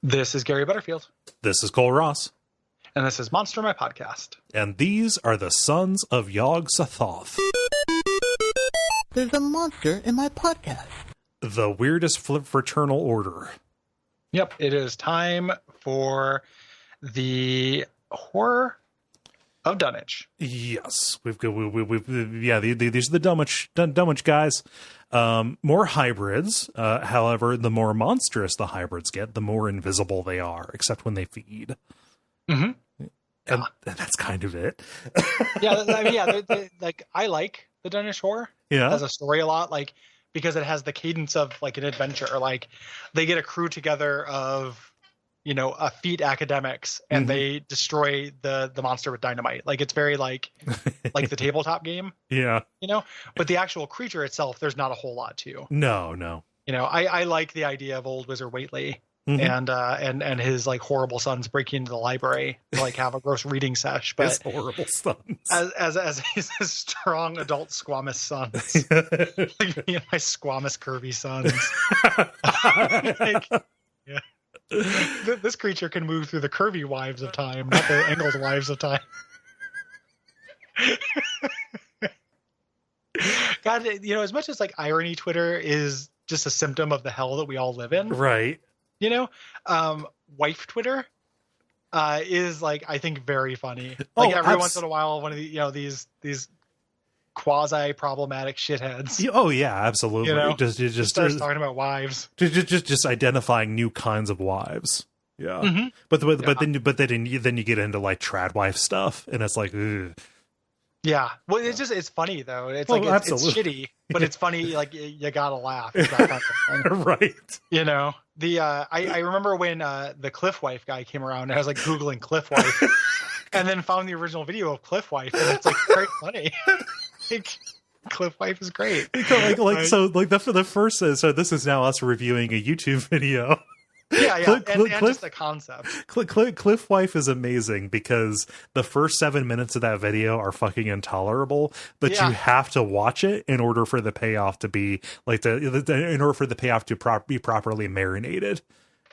This is Gary Butterfield. This is Cole Ross. And this is Monster My Podcast. And these are the sons of Yog-Sothoth. There's a monster in my podcast. The weirdest fraternal order. Yep, it is time for the horror of dunnage. Yes, these are the dummage guys. More hybrids. However, the more monstrous the hybrids get, the more invisible they are, except when they feed. Mm-hmm. And that's kind of it. I like the Danish horror. Yeah, it has a story a lot, because it has the cadence of an adventure. They get a crew together of effete academics, and they destroy the monster with dynamite. It's very like the tabletop game. Yeah, but the actual creature itself, there's not a whole lot to. No. I like the idea of old Wizard Whately. Mm-hmm. and his horrible sons breaking into the library to have a gross reading sesh, but his horrible sons as his strong adult squamous sons, me and my squamous curvy sons. This creature can move through the curvy wives of time, not the angled wives of time. God, as much as irony Twitter is just a symptom of the hell that we all live in, right? Wife Twitter is I think very funny. Every once in a while, one of the these quasi problematic shitheads. Oh yeah, absolutely. Just starts talking about wives. Just identifying new kinds of wives. Yeah, mm-hmm. but then you get into trad wife stuff, and it's ugh. Yeah, well, it's funny though. It's it's shitty, but it's funny. You gotta laugh. It's that kind of thing. Right. I remember when the Cliff Wife guy came around. I was Googling Cliff Wife, and then found the original video of Cliff Wife, and it's very funny. Cliff Wife is great. So the first. So this is now us reviewing a YouTube video. Yeah, and just the concept. Cliff Wife is amazing because the first 7 minutes of that video are fucking intolerable, but you have to watch it in order for the payoff to be in order for the payoff to be properly marinated.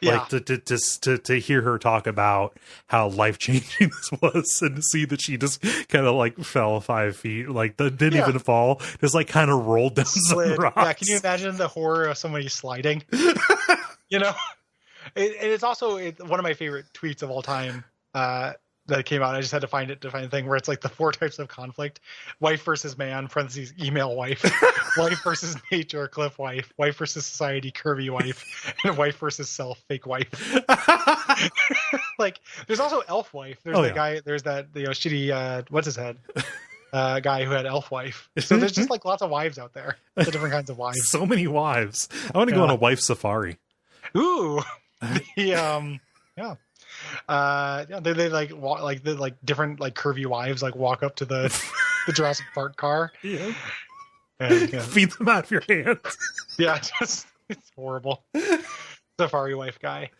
Yeah. To hear her talk about how life-changing this was, and to see that she just kind of fell 5 feet, didn't even fall, just kind of rolled down some rocks. Yeah, can you imagine the horror of somebody sliding? It's also one of my favorite tweets of all time that came out. I just had to find the thing where it's the 4 types of conflict: wife versus man (parentheses email wife), wife versus nature (cliff wife), wife versus society (curvy wife), and wife versus self (fake wife). There's also elf wife. There's guy. There's that shitty what's his head guy who had elf wife. So there's just lots of wives out there. The different kinds of wives. So many wives. I want to go on a wife safari. Ooh. They walk the different curvy wives walk up to the Jurassic Park car. Yeah. And, feed them out of your hands. Yeah, it's horrible. Safari wife guy.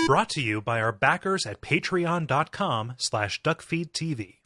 Brought to you by our backers at patreon.com/Duckfeed.tv.